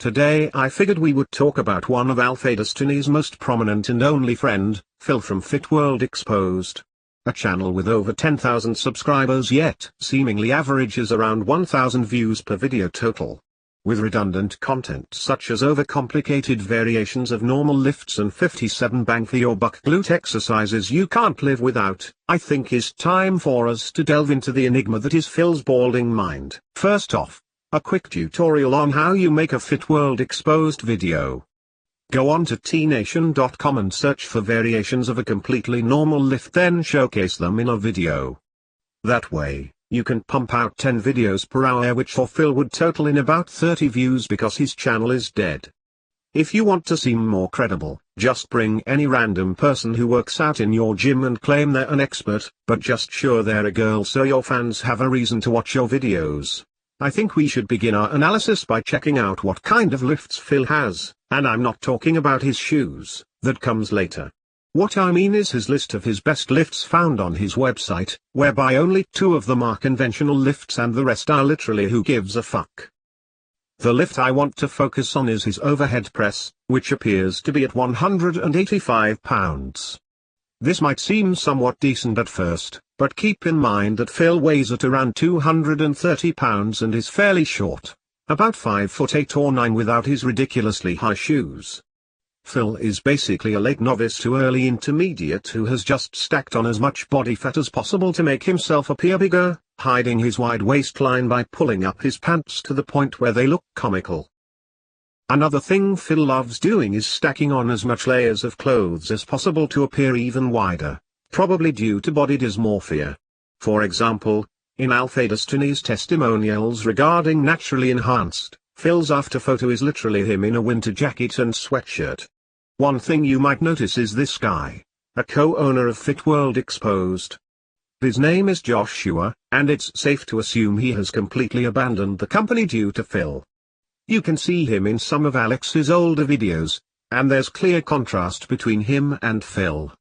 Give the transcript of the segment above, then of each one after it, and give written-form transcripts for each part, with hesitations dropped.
Today I figured we would talk about one of copedestiny's most prominent and only friend, Phil from Fitworldexposed. A channel with over 10,000 subscribers yet seemingly averages around 1,000 views per video total. With redundant content such as overcomplicated variations of normal lifts and 57 bang for your buck glute exercises you can't live without, I think it's time for us to delve into the enigma that is Phil's balding mind. First off, a quick tutorial on how you make a Fitworldexposed video. Go on to tnation.com and search for variations of a completely normal lift, then showcase them in a video. That way, you can pump out 10 videos per hour, which for Phil would total in about 30 views because his channel is dead. If you want to seem more credible, just bring any random person who works out in your gym and claim they're an expert, but just sure they're a girl so your fans have a reason to watch your videos. I think we should begin our analysis by checking out what kind of lifts Phil has, and I'm not talking about his shoes, that comes later. What I mean is his list of his best lifts found on his website, whereby only 2 of them are conventional lifts and the rest are literally who gives a fuck. The lift I want to focus on is his overhead press, which appears to be at 185 pounds. This might seem somewhat decent at first, but keep in mind that Phil weighs at around 230 pounds and is fairly short, about 5'8" or 9" without his ridiculously high shoes. Phil is basically a late novice to early intermediate who has just stacked on as much body fat as possible to make himself appear bigger, hiding his wide waistline by pulling up his pants to the point where they look comical. Another thing Phil loves doing is stacking on as much layers of clothes as possible to appear even wider, probably due to body dysmorphia. For example, in copedestiny's testimonials regarding naturally enhanced, Phil's after photo is literally him in a winter jacket and sweatshirt. One thing you might notice is this guy, a co-owner of Fitworldexposed. His name is Joshua, and it's safe to assume he has completely abandoned the company due to Phil. You can see him in some of Alex's older videos, and there's clear contrast between him and Phil.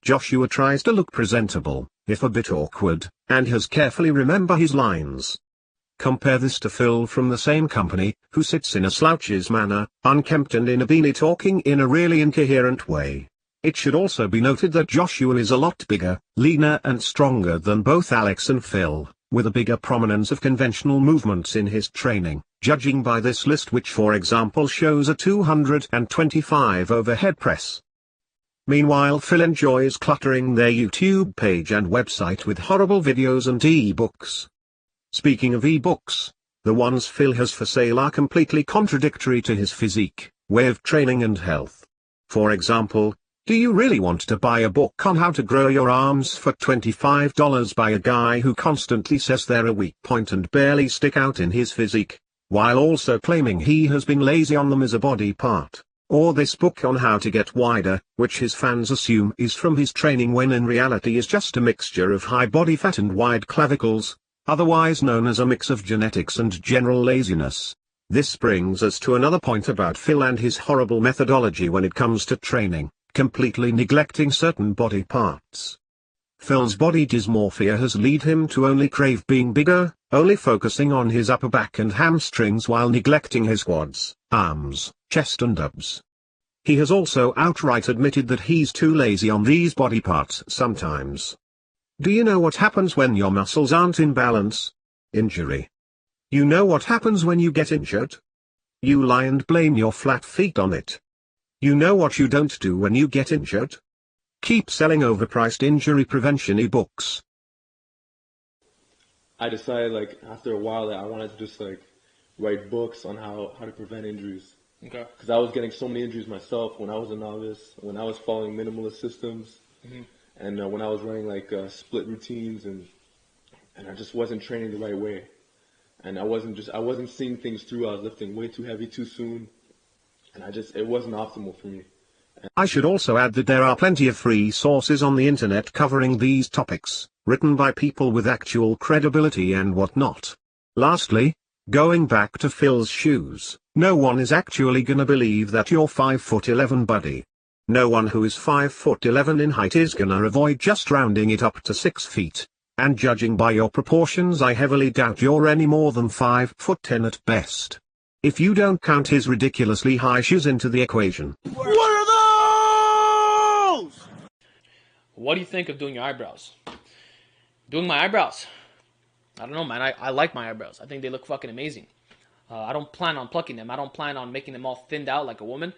Joshua tries to look presentable, if a bit awkward, and has carefully remembered his lines. Compare this to Phil from the same company, who sits in a slouch's manner, unkempt and in a beanie talking in a really incoherent way. It should also be noted that Joshua is a lot bigger, leaner and stronger than both Alex and Phil, with a bigger prominence of conventional movements in his training, judging by this list, which for example shows a 225 overhead press. Meanwhile, Phil enjoys cluttering their YouTube page and website with horrible videos and e-books. Speaking of e-books, the ones Phil has for sale are completely contradictory to his physique, way of training and health. For example, do you really want to buy a book on how to grow your arms for $25 by a guy who constantly says they're a weak point and barely stick out in his physique, while also claiming he has been lazy on them as a body part? Or this book on how to get wider, which his fans assume is from his training when in reality is just a mixture of high body fat and wide clavicles, otherwise known as a mix of genetics and general laziness. This brings us to another point about Phil and his horrible methodology when it comes to training, completely neglecting certain body parts. Phil's body dysmorphia has led him to only crave being bigger, only focusing on his upper back and hamstrings while neglecting his quads, arms, chest and abs. He has also outright admitted that he's too lazy on these body parts sometimes. Do you know what happens when your muscles aren't in balance? Injury. You know what happens when you get injured? You lie and blame your flat feet on it. You know what you don't do when you get injured? Keep selling overpriced injury prevention ebooks. I decided after a while that I wanted to just write books on how to prevent injuries. Okay. Because I was getting so many injuries myself when I was a novice, when I was following minimalist systems, and when I was running split routines, and I just wasn't training the right way, and I wasn't seeing things through. I was lifting way too heavy too soon, and it wasn't optimal for me. I should also add that there are plenty of free sources on the internet covering these topics, written by people with actual credibility and whatnot. Lastly, going back to Phil's shoes, no one is actually gonna believe that you're 5'11" buddy. No one who is 5'11" in height is gonna avoid just rounding it up to 6 feet, and judging by your proportions I heavily doubt you're any more than 5'10" at best. if you don't count his ridiculously high shoes into the equation. What are those? What do you think of doing your eyebrows? Doing my eyebrows? I don't know, man. I like my eyebrows. I think they look fucking amazing. I don't plan on plucking them. I don't plan on making them all thinned out like a woman.